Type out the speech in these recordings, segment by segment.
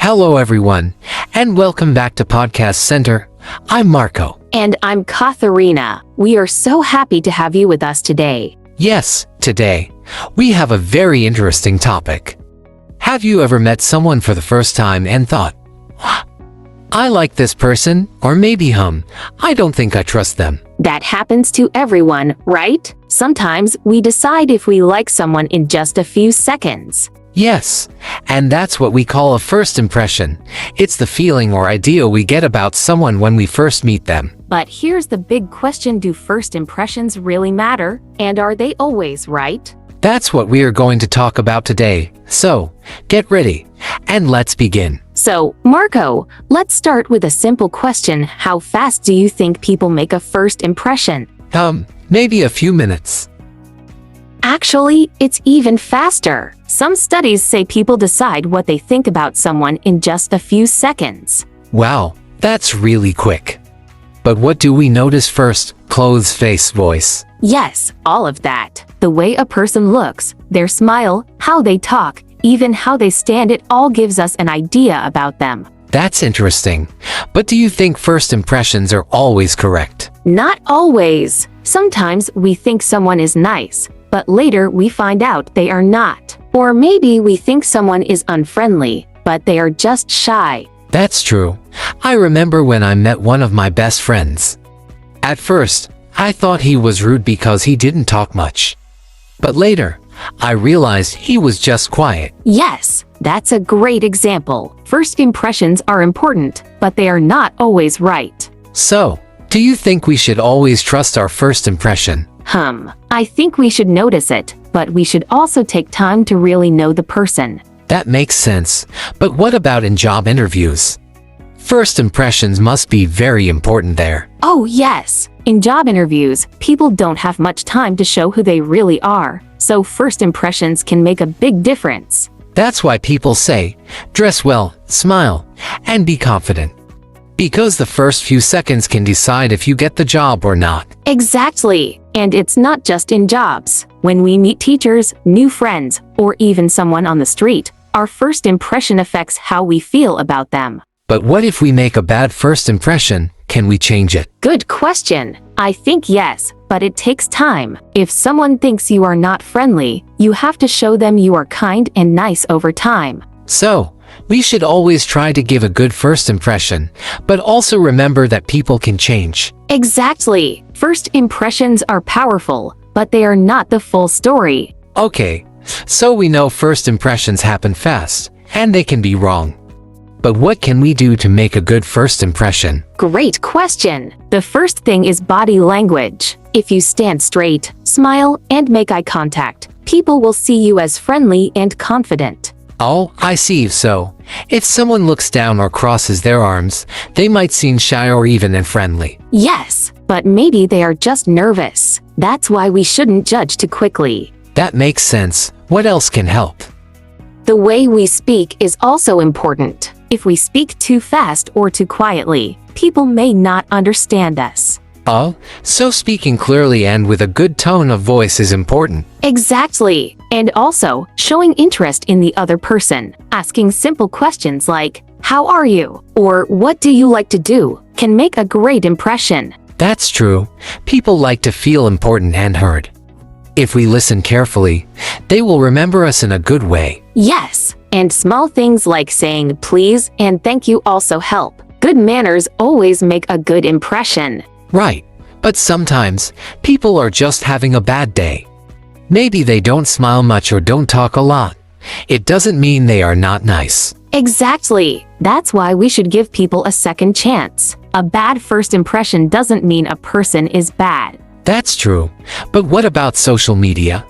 Hello everyone, and welcome back to Podcast Center. I'm Marco. And I'm Katharina. We are so happy to have you with us today. Yes, today, we have a very interesting topic. Have you ever met someone for the first time and thought, I like this person, or maybe I don't think I trust them. That happens to everyone, right? Sometimes we decide if we like someone in just a few seconds. Yes, and that's what we call a first impression. It's the feeling or idea we get about someone when we first meet them. But here's the big question, do first impressions really matter? And are they always right? That's what we are going to talk about today. So, get ready, and let's begin. So, Marco, let's start with a simple question. How fast do you think people make a first impression? Maybe a few minutes. Actually, it's even faster. Some studies say people decide what they think about someone in just a few seconds. Wow, that's really quick. But what do we notice first? Clothes, face, voice. Yes, all of that. The way a person looks, their smile, how they talk, even how they stand, it all gives us an idea about them. That's interesting. But do you think first impressions are always correct? Not always. Sometimes we think someone is nice, but later we find out they are not. Or maybe we think someone is unfriendly, but they are just shy. That's true. I remember when I met one of my best friends. At first, I thought he was rude because he didn't talk much. But later, I realized he was just quiet. Yes, that's a great example. First impressions are important, but they are not always right. So, do you think we should always trust our first impression? I think we should notice it, but we should also take time to really know the person. That makes sense. But what about in job interviews? First impressions must be very important there. Oh yes, in job interviews, people don't have much time to show who they really are, so first impressions can make a big difference. That's why people say, dress well, smile, and be confident. Because the first few seconds can decide if you get the job or not. Exactly. And it's not just in jobs. When we meet teachers, new friends, or even someone on the street, our first impression affects how we feel about them. But what if we make a bad first impression? Can we change it? Good question. I think yes, but it takes time. If someone thinks you are not friendly, you have to show them you are kind and nice over time. So, we should always try to give a good first impression, but also remember that people can change. Exactly. First impressions are powerful, but they are not the full story. Okay, so we know first impressions happen fast, and they can be wrong. But what can we do to make a good first impression? Great question. The first thing is body language. If you stand straight, smile, and make eye contact, people will see you as friendly and confident. Oh, I see. So, if someone looks down or crosses their arms, they might seem shy or even unfriendly. Yes, but maybe they are just nervous. That's why we shouldn't judge too quickly. That makes sense. What else can help? The way we speak is also important. If we speak too fast or too quietly, people may not understand us. Oh, so speaking clearly and with a good tone of voice is important. Exactly. And also, showing interest in the other person, asking simple questions like, how are you? Or what do you like to do? Can make a great impression. That's true. People like to feel important and heard. If we listen carefully, they will remember us in a good way. Yes, and small things like saying please and thank you also help. Good manners always make a good impression. Right, but sometimes, people are just having a bad day. Maybe they don't smile much or don't talk a lot. It doesn't mean they are not nice. Exactly. That's why we should give people a second chance. A bad first impression doesn't mean a person is bad. That's true. But what about social media?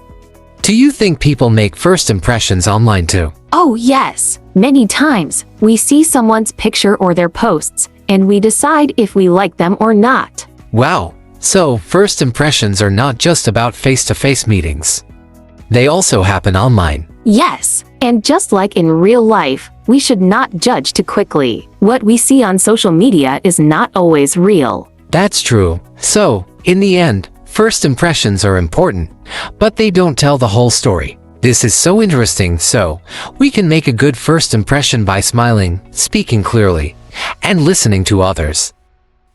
Do you think people make first impressions online too? Oh yes. Many times, we see someone's picture or their posts, and we decide if we like them or not. Wow. So, first impressions are not just about face-to-face meetings. They also happen online. Yes, and just like in real life, we should not judge too quickly. What we see on social media is not always real. That's true. So, in the end, first impressions are important, but they don't tell the whole story. This is so interesting. So, we can make a good first impression by smiling, speaking clearly, and listening to others.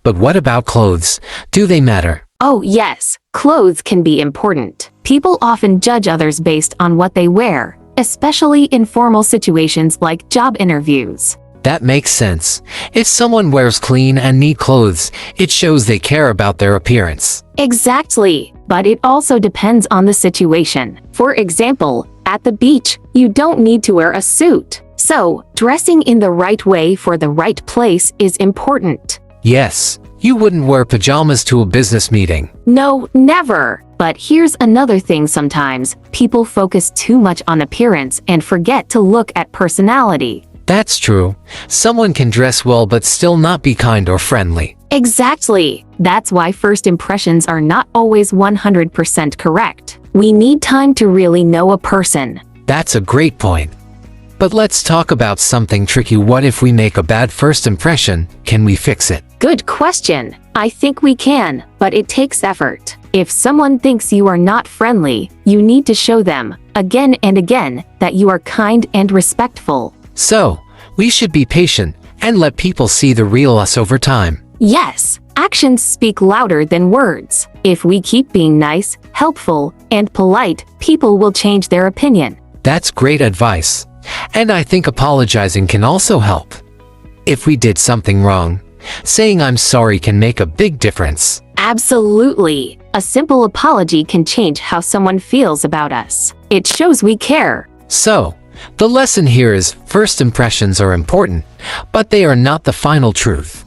But what about clothes? Do they matter? Oh, yes, clothes can be important. People often judge others based on what they wear, especially in formal situations like job interviews. That makes sense. If someone wears clean and neat clothes, it shows they care about their appearance. Exactly, but it also depends on the situation. For example, at the beach, you don't need to wear a suit. So, dressing in the right way for the right place is important. Yes, you wouldn't wear pajamas to a business meeting. No, never. But here's another thing: sometimes people focus too much on appearance and forget to look at personality. That's true. Someone can dress well but still not be kind or friendly. Exactly. That's why first impressions are not always 100% correct. We need time to really know a person. That's a great point. But let's talk about something tricky. What if we make a bad first impression? Can we fix it? Good question. I think we can, but it takes effort. If someone thinks you are not friendly, you need to show them, again and again, that you are kind and respectful. So, we should be patient and let people see the real us over time. Yes, actions speak louder than words. If we keep being nice, helpful, and polite, people will change their opinion. That's great advice. And I think apologizing can also help. If we did something wrong, saying I'm sorry can make a big difference. Absolutely. A simple apology can change how someone feels about us. It shows we care. So, the lesson here is first impressions are important, but they are not the final truth.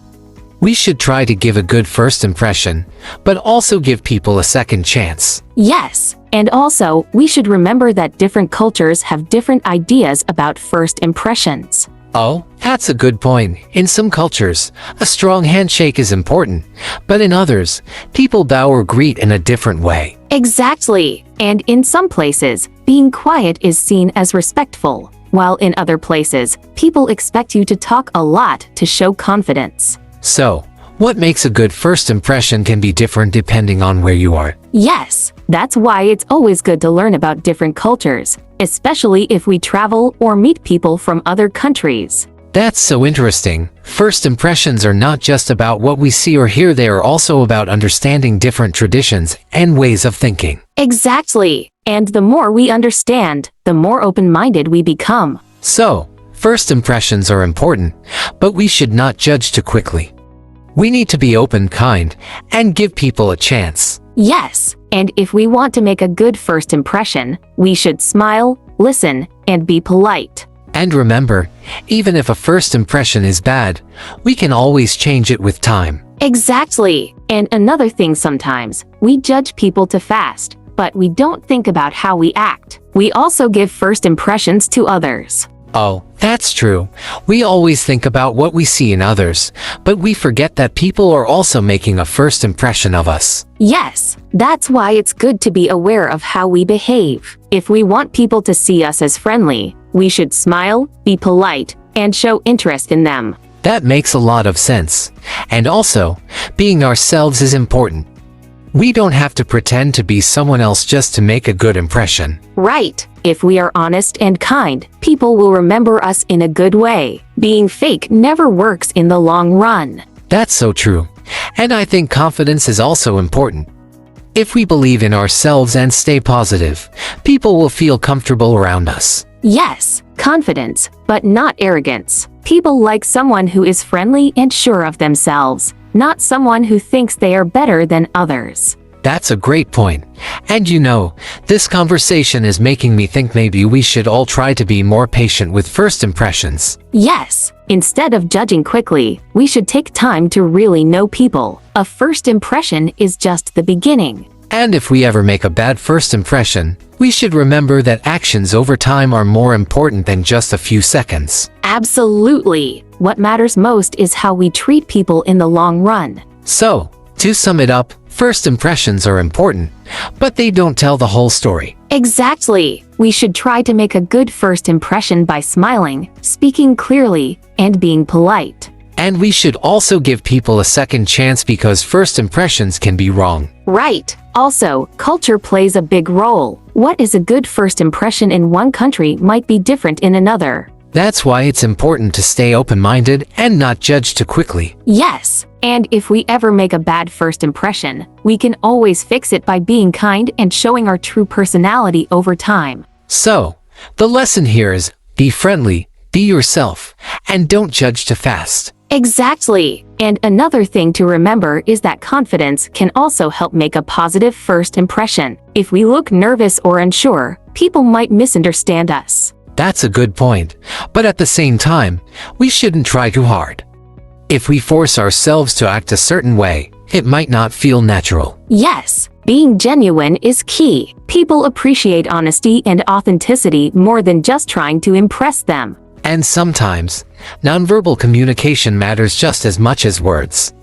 We should try to give a good first impression, but also give people a second chance. Yes, and also, we should remember that different cultures have different ideas about first impressions. Oh, that's a good point. In some cultures, a strong handshake is important, but in others, people bow or greet in a different way. Exactly. And in some places, being quiet is seen as respectful, while in other places, people expect you to talk a lot to show confidence. So, what makes a good first impression can be different depending on where you are. Yes, that's why it's always good to learn about different cultures, especially if we travel or meet people from other countries. That's so interesting. First impressions are not just about what we see or hear, they are also about understanding different traditions and ways of thinking. Exactly. And the more we understand, the more open-minded we become. So, first impressions are important, but we should not judge too quickly. We need to be open, kind, and give people a chance. Yes, and if we want to make a good first impression, we should smile, listen, and be polite. And remember, even if a first impression is bad, we can always change it with time. Exactly. And another thing, sometimes, we judge people too fast, but we don't think about how we act. We also give first impressions to others. Oh, that's true. We always think about what we see in others, but we forget that people are also making a first impression of us. Yes, that's why it's good to be aware of how we behave. If we want people to see us as friendly, we should smile, be polite, and show interest in them. That makes a lot of sense. And also, being ourselves is important. We don't have to pretend to be someone else just to make a good impression. Right. If we are honest and kind, people will remember us in a good way. Being fake never works in the long run. That's so true. And I think confidence is also important. If we believe in ourselves and stay positive, people will feel comfortable around us. Yes, confidence, but not arrogance. People like someone who is friendly and sure of themselves, not someone who thinks they are better than others. That's a great point. And you know, this conversation is making me think maybe we should all try to be more patient with first impressions. Yes, instead of judging quickly, we should take time to really know people. A first impression is just the beginning. And if we ever make a bad first impression, we should remember that actions over time are more important than just a few seconds. Absolutely. What matters most is how we treat people in the long run. So, to sum it up, first impressions are important, but they don't tell the whole story. Exactly. We should try to make a good first impression by smiling, speaking clearly, and being polite. And we should also give people a second chance because first impressions can be wrong. Right. Also, culture plays a big role. What is a good first impression in one country might be different in another. That's why it's important to stay open-minded and not judge too quickly. Yes. And if we ever make a bad first impression, we can always fix it by being kind and showing our true personality over time. So, the lesson here is be friendly, be yourself, and don't judge too fast. Exactly. And another thing to remember is that confidence can also help make a positive first impression. If we look nervous or unsure, people might misunderstand us. That's a good point. But at the same time, we shouldn't try too hard. If we force ourselves to act a certain way, it might not feel natural. Yes, being genuine is key. People appreciate honesty and authenticity more than just trying to impress them. And sometimes, nonverbal communication matters just as much as words.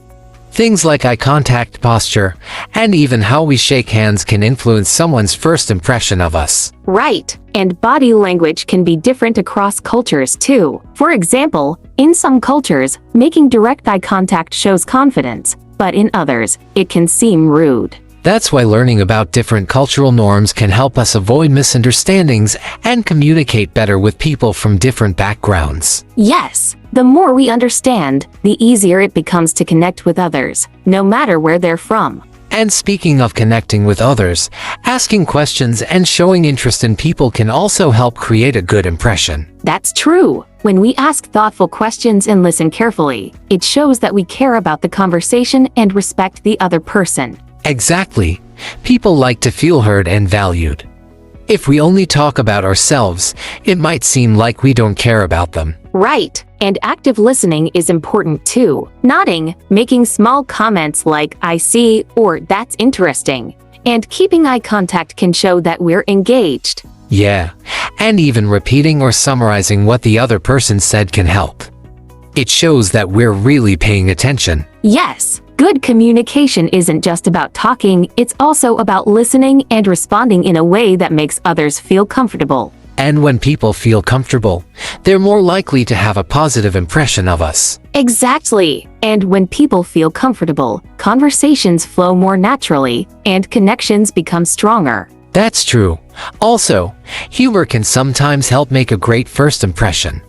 Things like eye contact, posture, and even how we shake hands can influence someone's first impression of us. Right, and body language can be different across cultures too. For example, in some cultures, making direct eye contact shows confidence, but in others, it can seem rude. That's why learning about different cultural norms can help us avoid misunderstandings and communicate better with people from different backgrounds. Yes, the more we understand, the easier it becomes to connect with others, no matter where they're from. And speaking of connecting with others, asking questions and showing interest in people can also help create a good impression. That's true. When we ask thoughtful questions and listen carefully, it shows that we care about the conversation and respect the other person. Exactly. People like to feel heard and valued. If we only talk about ourselves, it might seem like we don't care about them. Right. And active listening is important too. Nodding, making small comments like "I see" or "That's interesting," and keeping eye contact can show that we're engaged. Yeah, and even repeating or summarizing what the other person said can help. It shows that we're really paying attention. Yes, good communication isn't just about talking, it's also about listening and responding in a way that makes others feel comfortable. And when people feel comfortable, they're more likely to have a positive impression of us. Exactly. And when people feel comfortable, conversations flow more naturally, and connections become stronger. That's true. Also, humor can sometimes help make a great first impression.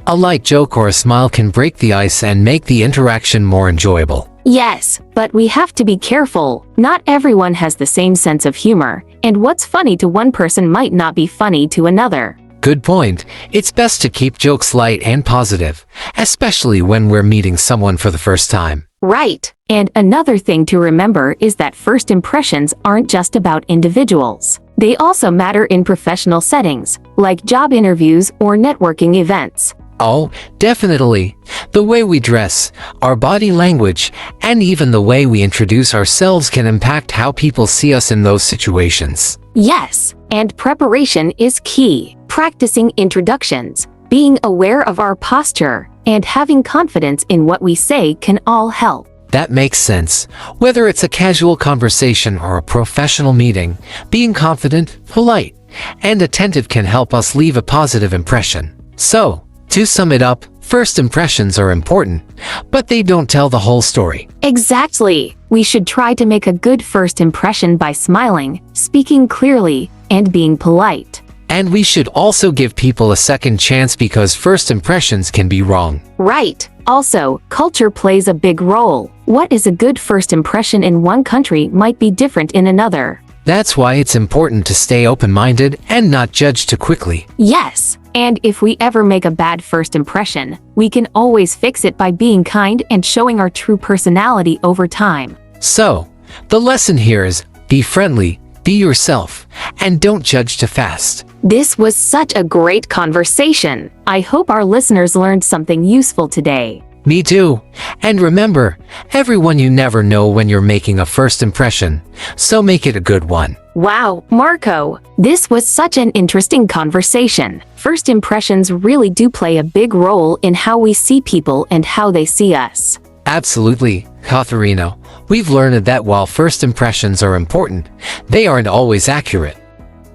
A light joke or a smile can break the ice and make the interaction more enjoyable. Yes, but we have to be careful. Not everyone has the same sense of humor, and what's funny to one person might not be funny to another. Good point. It's best to keep jokes light and positive, especially when we're meeting someone for the first time. Right. And another thing to remember is that first impressions aren't just about individuals. They also matter in professional settings, like job interviews or networking events. Oh, definitely. The way we dress, our body language, and even the way we introduce ourselves can impact how people see us in those situations. Yes, and preparation is key. Practicing introductions, being aware of our posture, and having confidence in what we say can all help. That makes sense. Whether it's a casual conversation or a professional meeting, being confident, polite, and attentive can help us leave a positive impression. So, to sum it up, first impressions are important, but they don't tell the whole story. Exactly. We should try to make a good first impression by smiling, speaking clearly, and being polite. And we should also give people a second chance because first impressions can be wrong. Right. Also, culture plays a big role. What is a good first impression in one country might be different in another. That's why it's important to stay open-minded and not judge too quickly. Yes, and if we ever make a bad first impression, we can always fix it by being kind and showing our true personality over time. So, the lesson here is be friendly, be yourself, and don't judge too fast. This was such a great conversation. I hope our listeners learned something useful today. Me too. And remember, everyone you never know when you're making a first impression, so make it a good one. Wow, Marco, this was such an interesting conversation. First impressions really do play a big role in how we see people and how they see us. Absolutely, Katharina. We've learned that while first impressions are important, they aren't always accurate.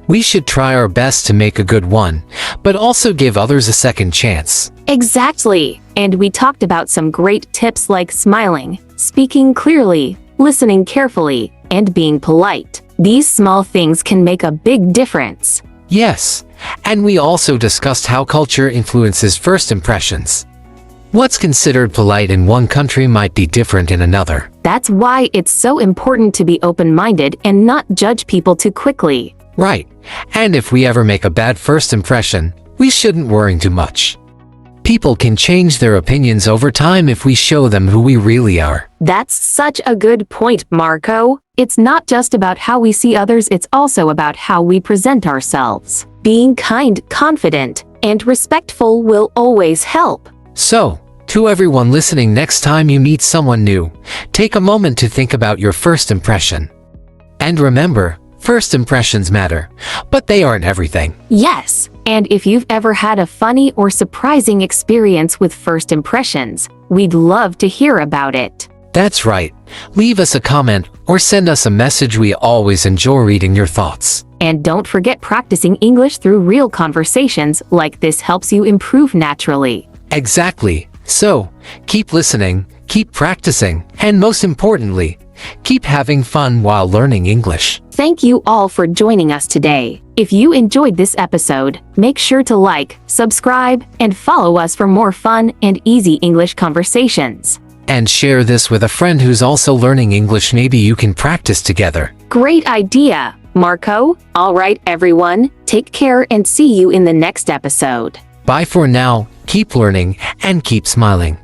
We should try our best to make a good one, but also give others a second chance. Exactly. And we talked about some great tips like smiling, speaking clearly, listening carefully, and being polite. These small things can make a big difference. Yes, and we also discussed how culture influences first impressions. What's considered polite in one country might be different in another. That's why it's so important to be open-minded and not judge people too quickly. Right, and if we ever make a bad first impression, we shouldn't worry too much. People can change their opinions over time if we show them who we really are. That's such a good point, Marco. It's not just about how we see others, it's also about how we present ourselves. Being kind, confident, and respectful will always help. So, to everyone listening, next time you meet someone new, take a moment to think about your first impression. And remember, first impressions matter, but they aren't everything. Yes, and if you've ever had a funny or surprising experience with first impressions, we'd love to hear about it. That's right. Leave us a comment or send us a message. We always enjoy reading your thoughts. And don't forget, practicing English through real conversations like this helps you improve naturally. Exactly. So, keep listening, keep practicing, and most importantly, keep having fun while learning English. Thank you all for joining us today. If you enjoyed this episode, make sure to like, subscribe, and follow us for more fun and easy English conversations. And share this with a friend who's also learning English. Maybe you can practice together. Great idea, Marco. All right, everyone, take care and see you in the next episode. Bye for now, keep learning, and keep smiling.